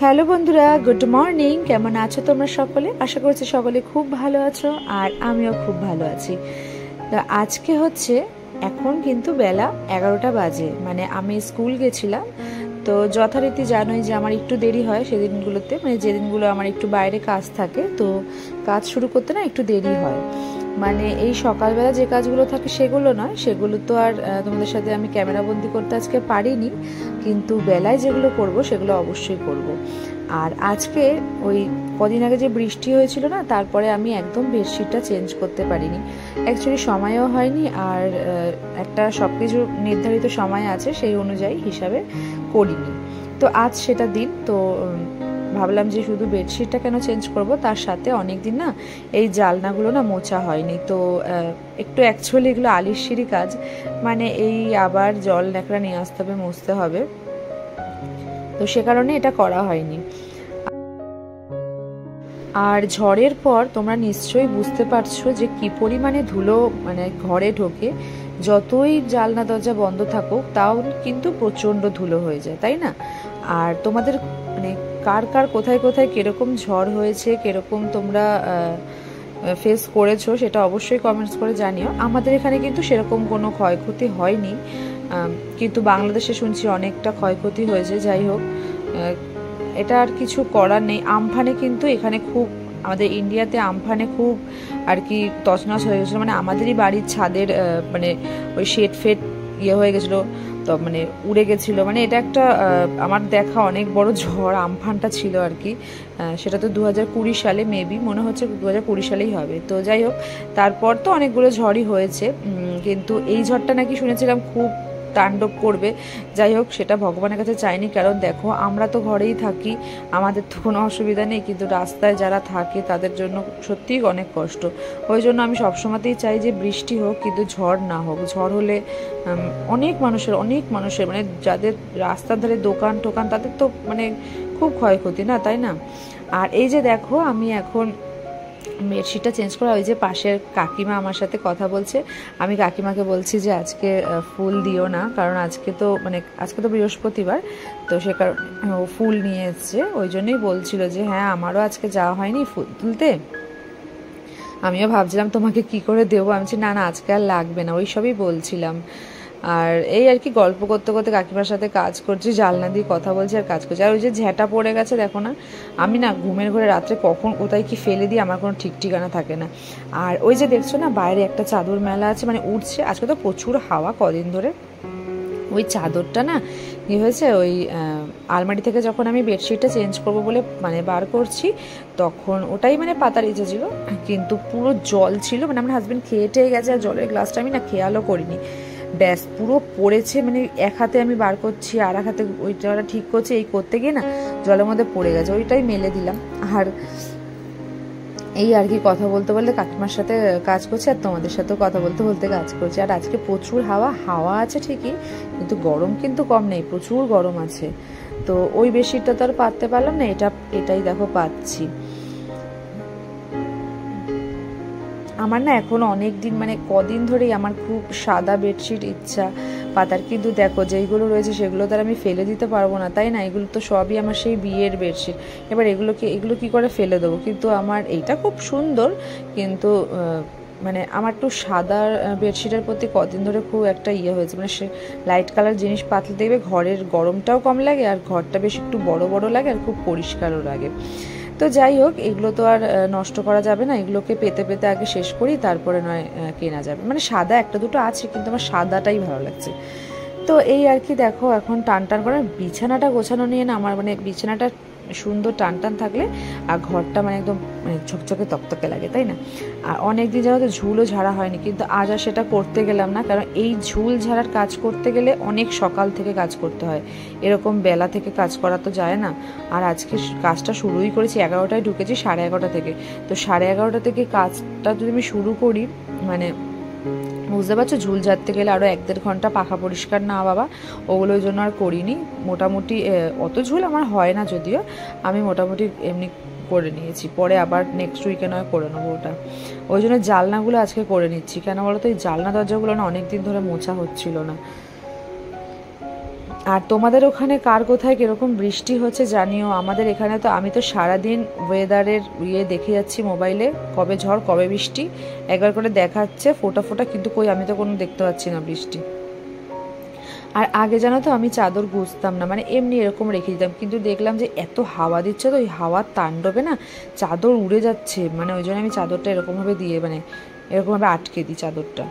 Hello বন্ধুরা, good morning. কেমন আছো তোমরা সকলে? আশা করছি সকলে খুব ভালো আছো, আর আমিও খুব ভালো আছি। তো আজকে হচ্ছে এখন কিন্তু বেলা 11টা বাজে, মানে আমি স্কুল গেছিলাম। তো যথারীতি জানোই যে আমার একটু দেরি হয় সেদিনগুলোতে, মানে যেদিনগুলো আমার একটু বাইরে কাজ থাকে, তো কাজ শুরু করতে না একটু দেরি হয়। মানে এই সকালবেলা যে কাজগুলো থাকে সেগুলো নয়, সেগুলো তো আর তোমাদের সাথে আমি ক্যামেরাবন্দি করতে আজকে পারিনি, কিন্তু বেলায় যেগুলো করব সেগুলো অবশ্যই করব। আর আজকে ওই কদিন আগে যে বৃষ্টি হয়েছিল না, তারপরে আমি একদম বেডশিটটা চেঞ্জ করতে পারিনি। অ্যাকচুয়ালি সময়ও হয়নি, আর একটা সব কিছু নির্ধারিত সময় আছে, সেই অনুযায়ী হিসাবে করিনি। তো আজ সেটা দিন, তো ভাবলাম যে শুধু বেডশিটটা কেন চেঞ্জ করব, তার সাথে অনেক দিন না এই জালনাগুলো না মোছা হয়নি। তো একটু অ্যাকচুয়ালি এগুলো আলিশিরি কাজ, মানে এই আবার জল ন্যাকড়া নিয়ে আসতে হবে, মুছতে হবে, তো সে কারণে এটা করা হয়নি। আর ঝড়ের পর তোমরা নিশ্চয়ই বুঝতে পারছো যে কি পরিমাণে ধুলো মানে ঘরে ঢোকে। যতই জানলা দরজা বন্ধ থাকুক তাও কিন্তু প্রচণ্ড ধুলো হয়ে যায়, তাই না? আর তোমাদের মানে কার কার কোথায় কোথায় কিরকম ঝড় হয়েছে, কিরকম তোমরা ফেস করেছো, সেটা অবশ্যই কমেন্টস করে জানিও। আমাদের এখানে কিন্তু সেরকম কোনো ক্ষয়ক্ষতি হয়নি, কিন্তু বাংলাদেশে শুনছি অনেকটা ক্ষয়ক্ষতি হয়েছে। যাই হোক, এটা আর কিছু করার নেই। আমফানে কিন্তু এখানে খুব, আমাদের ইন্ডিয়াতে আমফানে খুব আর কি তছনছ হয়ে গেছিলো, মানে আমাদেরই বাড়ির ছাদের মানে ওই শেড ফেড ইয়ে হয়ে গেছিলো, তো মানে উড়ে গেছিলো। মানে এটা একটা আমার দেখা অনেক বড় ঝড় আমফানটা ছিল আর কি। সেটা তো 2020 সালে, মেবি মনে হচ্ছে 2020 সালেই হবে। তো যাই হোক, তারপর তো অনেকগুলো ঝড়ই হয়েছে, কিন্তু এই ঝড়টা নাকি শুনেছিলাম খুব তাণ্ডব করবে। যাই হোক, সেটা ভগবানের কাছে চাইনি, কারণ দেখো আমরা তো ঘরেই থাকি, আমাদের তো কোনো অসুবিধা নেই, কিন্তু রাস্তায় যারা থাকে তাদের জন্য সত্যিই অনেক কষ্ট। ওই জন্য আমি সবসময়তেই চাই যে বৃষ্টি হোক, কিন্তু ঝড় না হোক। ঝড় হলে অনেক মানুষের মানে যাদের রাস্তার ধারে দোকান টোকান, তাদের তো মানে খুব ক্ষয়ক্ষতি না, তাই না? আর এই যে দেখো, আমি এখন বেডশিটটা চেঞ্জ করা, ওই যে পাশের কাকিমা আমার সাথে কথা বলছে। আমি কাকিমাকে বলছি যে আজকে ফুল দিও না, কারণ আজকে তো বৃহস্পতিবার, তো সে কারণে ও ফুল নিয়ে এসছে। ওই জন্যই বলছিল যে হ্যাঁ, আমারও আজকে যাওয়া হয়নি ফুল তুলতে। আমিও ভাবছিলাম তোমাকে কি করে দেবো, আমি বলছি না না, আজকে আর লাগবে না, ওই সবই বলছিলাম। আর এই আর কি গল্প করতে করতে কাকিমার সাথে কাজ করছি, জানলা দিয়ে কথা বলছি আর কাজ করছি। আর ওই যে ঝ্যাঁটা পড়ে গেছে দেখো না, আমি না ঘুমের ঘরে রাত্রে কখন কোথায় কি ফেলে দিই আমার কোনো ঠিক ঠিকানা থাকে না। আর ওই যে দেখছো না বাইরে একটা চাদর মেলা আছে, মানে উঠছে, আজকে তো প্রচুর হাওয়া কদিন ধরে। ওই চাদরটা না কি হয়েছে, ওই আলমারি থেকে যখন আমি বেডশিটটা চেঞ্জ করবো বলে মানে বার করছি, তখন ওটাই মানে পাতার ইচ্ছে ছিল, কিন্তু পুরো জল ছিল। মানে আমার হাজবেন্ড খেয়ে টেয়ে গেছে, আর জলের গ্লাসটা আমি না খেয়ালও করিনি, ব্যাস পুরো পড়েছে। মানে এক হাতে আমি বার করছি, আর এক হাতে ওইটা ঠিক করছি, এই করতে গিয়ে না জলের মধ্যে পড়ে গেছে, ওইটাই মেলে দিলাম। আর এই আর কি কথা বলতে বলতে কাকিমার সাথে কাজ করছি, আর তোমাদের সাথেও কথা বলতে বলতে কাজ করছি। আর আজকে প্রচুর হাওয়া আছে ঠিকই, কিন্তু গরম কিন্তু কম নেই, প্রচুর গরম আছে। তো ওই বেডশিটটা তো আর পাততে পারলাম না, এটাই দেখো পাচ্ছি। আমার না এখন অনেক দিন মানে কদিন ধরেই আমার খুব সাদা বেডশিট ইচ্ছা পাতার, কিন্তু দেখো যেইগুলো রয়েছে সেগুলো তো আর আমি ফেলে দিতে পারবো না, তাই না? এগুলো তো সবই আমার সেই বিয়ের বেডশিট, এবার এগুলো কি করে ফেলে দেবো? কিন্তু আমার এইটা খুব সুন্দর, কিন্তু মানে আমার একটু সাদা বেডশিটের প্রতি কদিন ধরে খুব একটা ইয়ে হয়েছে, মানে সে লাইট কালার জিনিস পাতলে দেখবে ঘরের গরমটাও কম লাগে, আর ঘরটা বেশ একটু বড় বড় লাগে, আর খুব পরিষ্কারও লাগে। তো যাই হোক, এগুলো তো আর নষ্ট করা যাবে না, এগুলোকে পেতে পেতে আগে শেষ করি, তারপরে নয় কেনা যাবে। মানে সাদা একটা দুটো আছে, কিন্তু আমার সাদাটাই ভালো লাগছে। তো এই আর কি দেখো, এখন টান টান করে বিছানাটা গোছানো নিয়ে না আমার, মানে বিছানাটা সুন্দর টান টান থাকলে আর ঘরটা মানে একদম মানে ঝকঝকে তকতকে লাগে, তাই না? আর অনেকদিন যেন তো ঝুলও ঝাড়া হয়নি, কিন্তু আজ আর সেটা করতে গেলাম না, কারণ এই ঝুল ঝাড়ার কাজ করতে গেলে অনেক সকাল থেকে কাজ করতে হয়, এরকম বেলা থেকে কাজ করা তো যায় না। আর আজকে কাজটা শুরুই করেছি 11টায়, ঢুকেছি 11:30 থেকে। তো 11:30 থেকে কাজটা যদি আমি শুরু করি, মানে বুঝতে পারছো, ঝুল ঝাড়তে গেলে আরও 1-1.5 ঘন্টা, পাখা পরিষ্কার না বাবা, ওগুলো ওই জন্য আর করিনি। মোটামুটি অত ঝুল আমার হয় না, যদিও আমি মোটামুটি এমনি করে নিয়েছি, পরে আবার নেক্সট উইকে নয় করে নেবো ওটা। ওই জন্য জানলাগুলো আজকে করে নিচ্ছি, কেন বলো তো? এই জানলা দরজাগুলো না অনেক দিন ধরে মোছা হচ্ছিল না। আর তোমাদের ওখানে কার কোথায় কীরকম বৃষ্টি হচ্ছে জানিও। আমাদের এখানে তো আমি তো সারাদিন ওয়েদারের দেখে যাচ্ছি মোবাইলে, কবে ঝড় কবে বৃষ্টি একবার করে দেখাচ্ছে ফোটা ফোটা, কিন্তু কই আমি তো কোনো দেখতে পাচ্ছি না বৃষ্টি। আর আগে জানো তো আমি চাদর গুছতাম না, মানে এমনি এরকম রেখে দিতাম, কিন্তু দেখলাম যে এত হাওয়া দিচ্ছে তো ওই হাওয়ার তাণ্ডবে না চাদর উড়ে যাচ্ছে, মানে ওই জন্য আমি চাদরটা এরকমভাবে দিয়ে মানে এরকমভাবে আটকে দিই চাদরটা।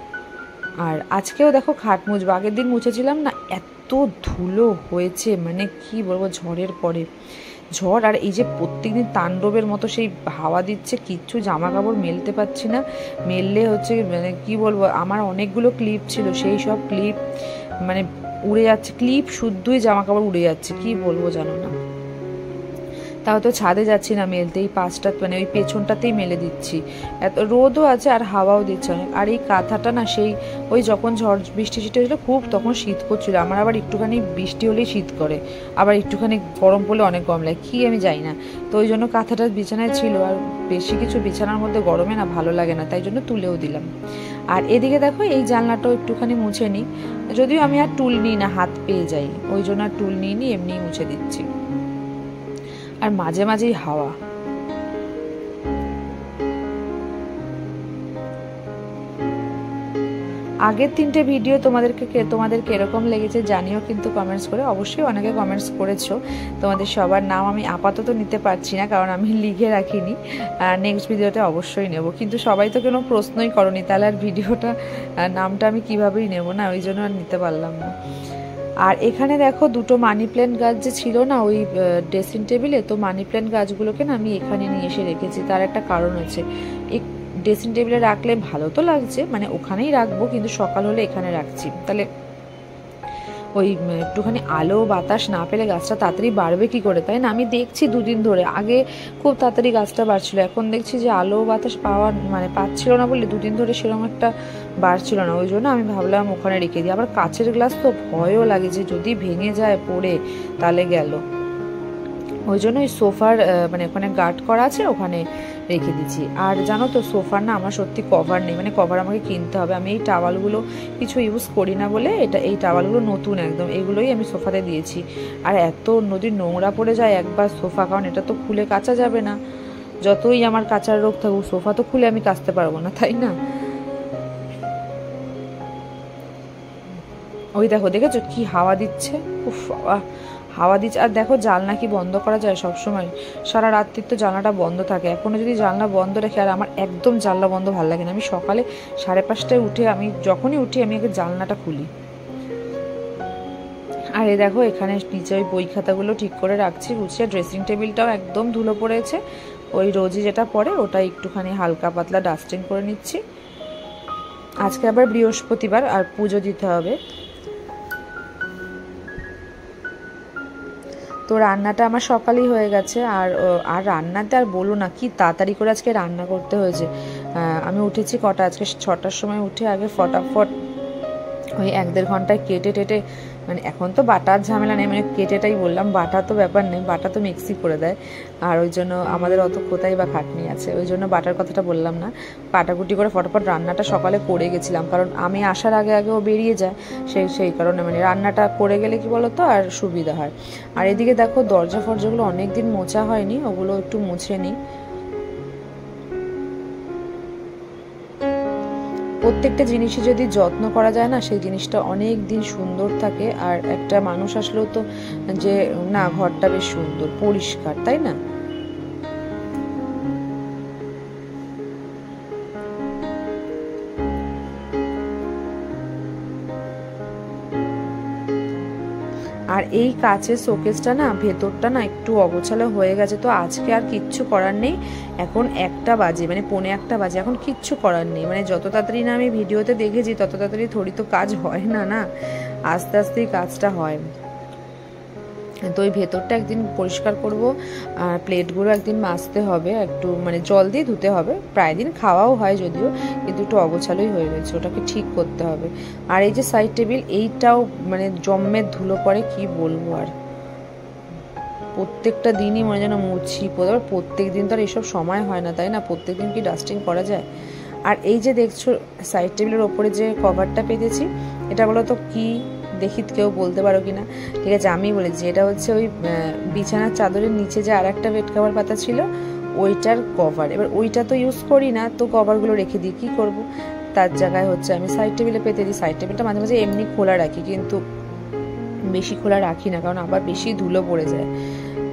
আর আজকেও দেখো খাট মুছবো, আগের দিন মুছেছিলাম না, এত ধুলো হয়েছে মানে কি বলবো, ঝড়ের পরে ঝড় আর এই যে প্রত্যেকদিন তাণ্ডবের মতো সেই হাওয়া দিচ্ছে, কিচ্ছু জামা কাপড় মেলতে পারছি না। মেললে হচ্ছে মানে কি বলবো, আমার অনেকগুলো ক্লিপ ছিল, সেই সব ক্লিপ মানে উড়ে যাচ্ছে, ক্লিপ শুদ্ধই জামা কাপড় উড়ে যাচ্ছে, কি বলবো জানো না। তাও তো ছাদে যাচ্ছি না মেলতে, এই পাঁচটা মানে ওই পেছনটাতেই মেলে দিচ্ছি, এত রোদও আছে আর হাওয়াও দিচ্ছে অনেক। আর এই কাঁথাটা না সেই ওই যখন ঝড় বৃষ্টি ছিটে হয়েছিল খুব তখন শীত করছিল, আমার আবার একটুখানি বৃষ্টি হলেই শীত করে, আবার একটুখানি গরম পড়লে অনেক গরম লাগে, কি আমি জানি না। তো ওই জন্য কাঁথাটা বিছানায় ছিল, আর বেশি কিছু বিছানার মধ্যে গরমে না ভালো লাগে না, তাই জন্য তুলেও দিলাম। আর এদিকে দেখো এই জানলাটাও একটুখানি মুছে নিই, যদিও আমি আর টুল নিই না, হাত পেয়ে যাই, ওই জন্য আর টুল নিই নি, এমনিই মুছে দিচ্ছি। আর মাঝে মাঝেই হাওয়া। আগের 3টে ভিডিও তোমাদের কিরকম লেগেছে জানিও কিন্তু কমেন্টস করে, অবশ্যই অনেকে কমেন্টস করেছো, তোমাদের সবার নাম আমি আপাতত নিতে পারছি না কারণ আমি লিখে রাখিনি, নেক্সট ভিডিওতে অবশ্যই নেব, কিন্তু সবাই তো কোনো প্রশ্নই করনি, তাহলে আর ভিডিওটা নামটা আমি কিভাবেই নেব না, ওই জন্য আর নিতে পারলাম না। আর এখানে দেখো দুটো মানি প্ল্যান্ট গাছ যে ছিল না ওই ড্রেসিং টেবিলে, তো মানি প্ল্যান্ট গাছগুলোকে না আমি এখানে নিয়ে এসে রেখেছি, তার একটা কারণ আছে, এই ড্রেসিং টেবিলে রাখলে ভালো তো লাগছে, মানে ওখানেই রাখবো, কিন্তু সকাল হলে এখানে রাখছি, তাহলে ওই একটুখানি আলো বাতাস না পেলে গাছটা তাড়াতাড়ি বাড়বে কি করে, তাই না। আমি দেখছি 2 দিন ধরে, আগে খুব তাড়াতাড়ি গাছটা বাড়ছিল, এখন দেখছি যে আলো বাতাস মানে পাচ্ছিল না বলে 2 দিন ধরে সেরকম একটা বাড়ছিল না, ওই জন্য আমি ভাবলাম ওখানে রেখে দিই। আবার কাচের গ্লাস তো ভয়ও লাগে যে যদি ভেঙে যায় পড়ে তাহলে গেল, ওই জন্য ওই সোফার মানে ওখানে গার্ড করা আছে ওখানে রেখে দিচ্ছি। আর জানো তো সোফার না আমার সত্যি কভার নেই, মানে কভার আমাকে কিনতে হবে, আমি এই টাওয়ালগুলো কিছু ইউজ করি না বলে এই টাওয়ালগুলো নতুন একদম, এগুলোই আমি সোফাতে দিয়েছি। আর এত নদীর নোংরা পড়ে যায় একবার সোফা, কারণ এটা তো খুলে কাচা যাবে না, যতই আমার কাচার রোগ থাকুক সোফা তো খুলে আমি কাচতে পারবো না, তাই না। ওই দেখো দেখেছো কি হাওয়া দিচ্ছে, উফ বাবা হাওয়া দিচ্ছে। আর দেখো জানলা কি বন্ধ করা যায় সবসময়, সারা রাত্রির তো জানলাটা বন্ধ থাকে, এখনো যদি জানলা বন্ধ রেখে, আর আমার একদম জানলা বন্ধ ভালো লাগে না, আমি সকালে 5:30টায় উঠে আমি যখনই উঠি আমি আগে জানলাটা খুলি। আর এই দেখো এখানে নিচে ওই বই খাতাগুলো ঠিক করে রাখছি গুছিয়ে, ড্রেসিং টেবিলটাও একদম ধুলো পড়েছে, ওই রোজই যেটা পড়ে ওটা একটুখানি হালকা পাতলা ডাস্টিং করে নিচ্ছি। আজকে আবার বৃহস্পতিবার আর পুজো দিতে হবে, তো রান্নাটা আমার সকালেই হয়ে গেছে। আর রান্নাতে আর বলো না কি তাড়াতাড়ি করে আজকে রান্না করতে হয়েছে। আমি উঠেছি কটা, আজকে 6টার সময় উঠে আগে ফটাফট ওই 1-1.5 ঘন্টায় কেটে টেটে, মানে এখন তো বাটার ঝামেলা নেই, মানে কেটেটাই বললাম, বাটা তো ব্যাপার নেই, বাটা তো মিক্সি করে দেয়, আর ওই জন্য আমাদের অত কোথায় বা খাটনি আছে, ওই জন্য বাটার কথাটা বললাম না। কাটাকুটি করে ফটাফট রান্নাটা সকালে করে গেছিলাম, কারণ আমি আসার আগে আগে ও বেরিয়ে যায়, সেই কারণে মানে রান্নাটা করে গেলে কি বলতো আর সুবিধা হয়। আর এদিকে দেখো দরজা ফরজাগুলো অনেক দিন মোছা হয়নি, ওগুলো একটু মুছে নিই। প্রত্যেকটা জিনিসই যদি যত্ন করা যায় না সেই জিনিসটা অনেক দিন সুন্দর থাকে, আর একটা মানুষ আসলেও তো যে না ঘরটা বেশ সুন্দর পরিষ্কার, তাই না। আর এই কাচের শোকেসটা না ভেতরটা না একটু অগোছালো হয়ে গেছে, তো আজকে আর কিচ্ছু করার নেই, এখন 1টা বাজে মানে 1:45 বাজে, এখন কিচ্ছু করার নেই, মানে যত তাড়াতাড়ি না আমি ভিডিওতে দেখেছি তত তাড়াতাড়ি থোড়ি তো কাজ হয় না, না আস্তে আস্তেই কাজটা হয়। তো ওই ভেতরটা একদিন পরিষ্কার করব, আর প্লেটগুলো একদিন মাজতে হবে, একটু মানে জল দিয়ে ধুতে হবে, প্রায় দিন খাওয়াও হয় যদিও, কিন্তু একটু অগোছালোই হয়ে গেছে, ওটাকে ঠিক করতে হবে। আর এই যে সাইড টেবিল এইটাও মানে জম্মের ধুলো পড়ে কি বলবো, আর প্রত্যেকটা দিনই মনে যেন মুছি, প্রত্যেক দিন তো আর এসব সময় হয় না, তাই না, প্রত্যেক দিন কি ডাস্টিং করা যায়। আর এই যে দেখছো সাইড টেবিলের ওপরে যে কভারটা পেতেছি, এটা বলো তো কি দেখি কেউ বলতে পারো কিনা। ঠিক আছে, আমি বলেছি এটা হচ্ছে ওই বিছানার চাদরের নিচে যে আর একটা বেড কভার পাতা ছিল ওইটার কভার। এবার ওইটা তো ইউজ করি না, তো কভারগুলো রেখে দিই, কী করবো। তার জায়গায় হচ্ছে আমি সাইড টেবিলে পেতে দিই। সাইড টেবিলটা মাঝে মাঝে এমনি খোলা রাখি, কিন্তু বেশি খোলা রাখি না, কারণ আবার বেশি ধুলো পড়ে যায়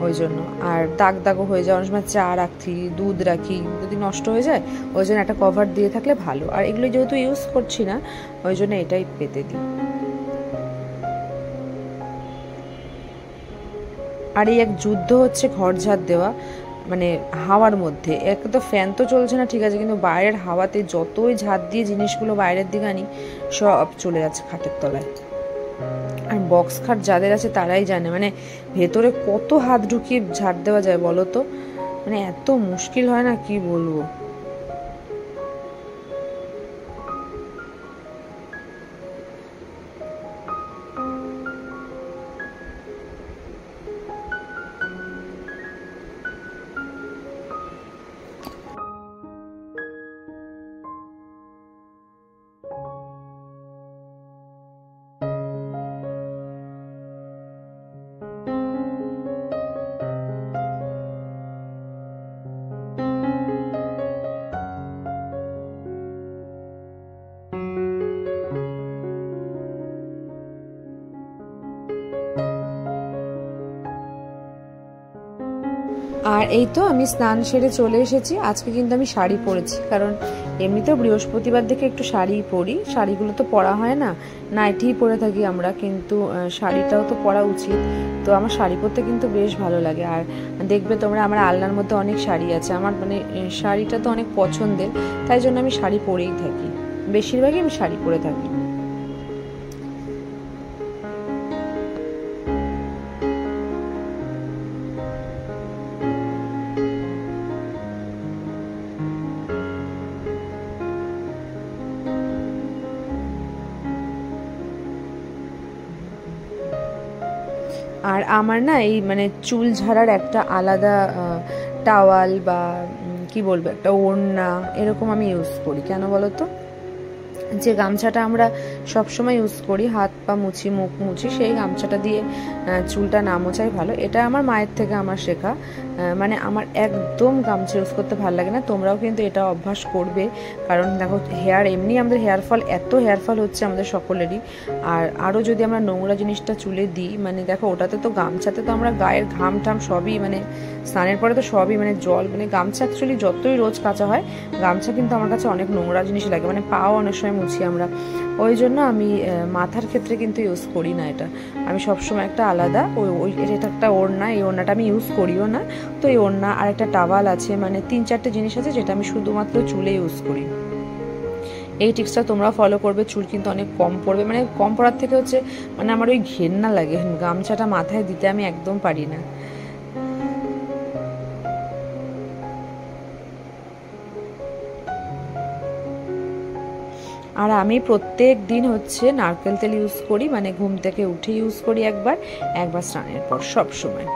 ওই জন্য। আর দাগ দাগও হয়ে যায়, অনেক সময় চা রাখি, দুধ রাখি, যদি নষ্ট হয়ে যায় ওই জন্য একটা কভার দিয়ে থাকলে ভালো। আর এগুলো যেহেতু ইউজ করছি না ওই জন্য এটাই পেতে দিই। আর এই এক যুদ্ধ হচ্ছে ঘর ঝাড় দেওয়া, মানে হাওয়ার মধ্যে। এক তো ফ্যান তো চলছে না ঠিক আছে, কিন্তু বাইরের হাওয়াতে যতই ঝাড় দিয়ে জিনিসগুলো বাইরের দিকে আনি সব চলে যাচ্ছে খাটের তলায়। আর বক্স খাট যাদের আছে তারাই জানে, মানে ভেতরে কত হাত ঢুকিয়ে ঝাড় দেওয়া যায় বলো তো, মানে এত মুশকিল হয় না, কি বলবো। আর এই তো আমি স্নান সেরে চলে এসেছি। আজকে কিন্তু আমি শাড়ি পরেছি, কারণ এমনিতেও বৃহস্পতিবার দেখে একটু শাড়ি পরি, শাড়িগুলো তো পরা হয় না, নাইটিই পরে থাকি আমরা, কিন্তু শাড়িটাও তো পরা উচিত। তো আমার শাড়ি পরতে কিন্তু বেশ ভালো লাগে। আর দেখবে তোমরা আমার আলনার মধ্যে অনেক শাড়ি আছে, আমার মানে শাড়িটা তো অনেক পছন্দের, তাই জন্য আমি শাড়ি পরেই থাকি, বেশিরভাগই আমি শাড়ি পরে থাকি। আর আমার না এই মানে চুল ঝাড়ার একটা আলাদা টাওয়াল বা কি বলবো একটা ওড়না এরকম আমি ইউজ করি। কেন বলো তো, যে গামছাটা আমরা সবসময় ইউজ করি হাত পা মুছি মুখ মুছি, সেই গামছাটা দিয়ে চুলটা না মোছাই ভালো। এটা আমার মায়ের থেকে আমার শেখা। মানে আমার একদম গামছা ইউজ করতে ভালো লাগে না, তোমরাও কিন্তু এটা অভ্যাস করবে। কারণ দেখো হেয়ার এমনি আমাদের হেয়ারফল, এত হেয়ারফল হচ্ছে আমাদের সকলেরই। আর আরও যদি আমরা নোংরা জিনিসটা চুলে দিই, মানে দেখো ওটাতে তো গামছাতে তো আমরা গায়ের ঘাম টাম সবই, মানে স্নানের পরে তো সবই মানে জল, মানে গামছা অ্যাকচুয়ালি যতই রোজ কাচা হয় গামছা কিন্তু আমার কাছে অনেক নোংরা জিনিস লাগে, মানে পাও অনেক সময় মুছি আমরা। ওই জন্য আমি মাথার ক্ষেত্রে কিন্তু ইউজ করি না এটা, আমি সবসময় একটা আলাদা ওই এটা একটা ওড়না, এই ওড়নাটা আমি ইউজ করিও না। তো এই ওড়না আর একটা টাওয়াল আছে, মানে 3-4টে জিনিস আছে যেটা আমি শুধুমাত্র চুলে ইউজ করি। এই টিপসটা তোমরা ফলো করবে, চুল কিন্তু অনেক কম পড়বে। মানে কম পড়ার থেকে হচ্ছে মানে আমার ওই ঘেন্না লাগে গামছাটা মাথায় দিতে, আমি একদম পারি না। আর আমি প্রত্যেক দিন হচ্ছে নারকেল তেল ইউজ করি, মানে ঘুম থেকে উঠে ইউজ করি একবার, একবার স্নানের পর, সব সময়।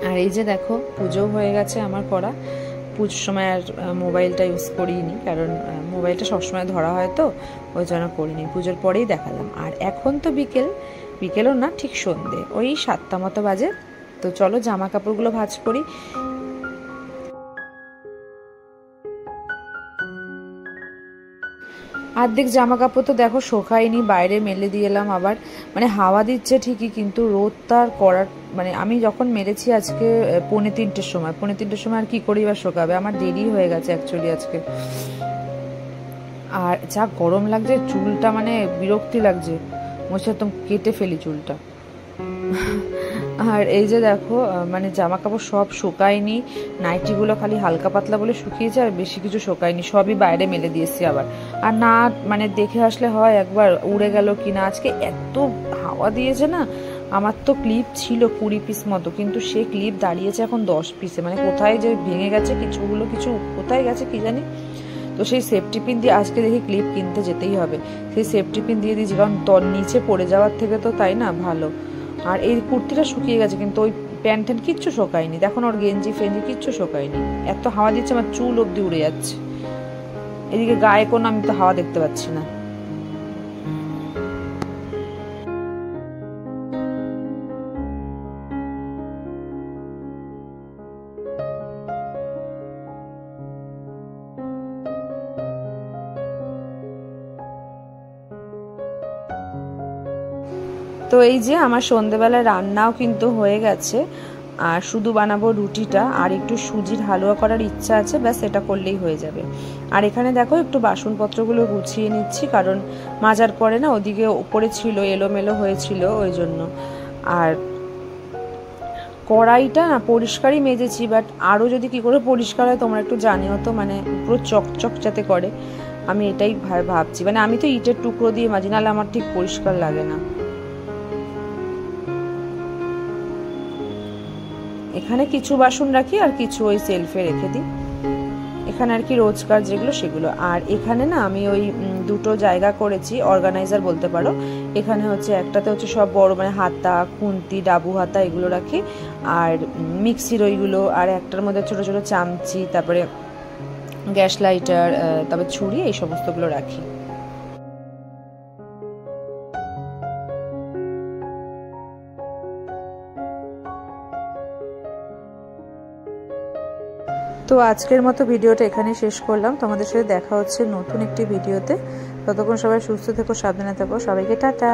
আর এই যে দেখো পুজো হয়ে গেছে আমার করা, পুজোর সময় আর মোবাইলটা ইউজ করিনি, কারণ মোবাইলটা সবসময় ধরা হয় তো ওই জন্য করিনি, পুজোর পরেই দেখালাম। আর এখন তো বিকেলও না, ঠিক সন্ধে ওই 7টা মতো বাজে। তো চলো জামা কাপড়গুলো ভাঁজ করি। অর্ধেক জামা কাপড় তো দেখো শোকায়নি, বাইরে মেলে দিয়ে এলাম আবার, মানে হাওয়া দিচ্ছে ঠিকই কিন্তু রোদটা আর করার, মানে আমি যখন মেরেছি আজকে 2:45-র সময়, 2:45-র সময় আর কি করি বা শোকাবে, আমার দেরি হয়ে গেছে অ্যাকচুয়ালি আজকে। আর যা গরম লাগছে, চুলটা মানে বিরক্তি লাগছে, মনে হচ্ছে একদম কেটে ফেলি চুলটা। আর এই যে দেখো মানে জামা কাপড় সব শুকায়নি, নাইটিগুলো খালি হালকা পাতলা বলে শুকিয়েছে, আর বেশি কিছু শুকায়নি, সবই বাইরে মেলে দিয়েছি আবার। আর না মানে দেখে আসলে হয় একবার উড়ে গেল কিনা, আজকে এত হাওয়া দিয়েছে না। আমার তো ক্লিপ ছিল 20 পিস মতো, কিন্তু সে ক্লিপ দাঁড়িয়েছে এখন 10 পিসে, মানে কোথায় যে ভেঙে গেছে কিছু কোথায় গেছে কি জানি। তো সেই সেফটি পিন দিয়ে আজকে দেখি ক্লিপ কিনতে যেতেই হবে, সেই সেফটি পিন দিয়ে দিয়েছি, কারণ নিচে পড়ে যাওয়ার থেকে তো তাই না ভালো। আর এই কুর্তিটা শুকিয়ে গেছে, কিন্তু ওই প্যান্ট ট্যান্ট কিচ্ছু শোকায়নি, দেখো ওর গেঞ্জি ফেঞ্জি কিচ্ছু শোকায়নি, এত হাওয়া দিচ্ছে আমার চুল অব্দি উড়ে যাচ্ছে। এদিকে গায়ে কোনো আমি তো হাওয়া দেখতে পাচ্ছি না। তো এই যে আমার সন্ধ্যেবেলা রান্নাও কিন্তু হয়ে গেছে, আর শুধু বানাবো রুটিটা, আর একটু সুজির হালুয়া করার ইচ্ছা আছে, ব্যাস এটা করলেই হয়ে যাবে। আর এখানে দেখো একটু বাসনপত্রগুলো গুছিয়ে নিচ্ছি, কারণ মাজার পরে না ওদিকে উপরে ছিল এলোমেলো হয়েছিল ওই জন্য। আর কড়াইটা না পরিষ্কারই মেজেছি, বাট আরও যদি কি করে পরিষ্কার হয় তোমরা একটু জানিও তো, মানে পুরো চকচক যাতে করে, আমি এটাই ভাবছি। মানে আমি তো ইটের টুকরো দিয়ে মাজি, নাহলে আমার ঠিক পরিষ্কার লাগে না। এখানে কিছু বাসন রাখি আর কিছু ওই সেলফে রেখে দিই, এখানে আর কি রোজকার যেগুলো সেগুলো। আর এখানে না আমি ওই দুটো জায়গা করেছি, অর্গানাইজার বলতে পারো। এখানে হচ্ছে একটাতে হচ্ছে সব বড় মানে হাতা, খুন্তি, ডাবু হাতা এগুলো রাখি, আর মিক্সির ওইগুলো, আর একটার মধ্যে ছোট ছোট চামচি, তারপরে গ্যাস লাইটার, তারপরে ছুরি, এই সমস্তগুলো রাখি। তো আজকের মতো ভিডিওটা এখানেই শেষ করলাম, তোমাদের সাথে দেখা হচ্ছে নতুন একটি ভিডিওতে। ততক্ষণ সবাই সুস্থ থেকো, সাবধানে থেকো, সবাইকে টাটা।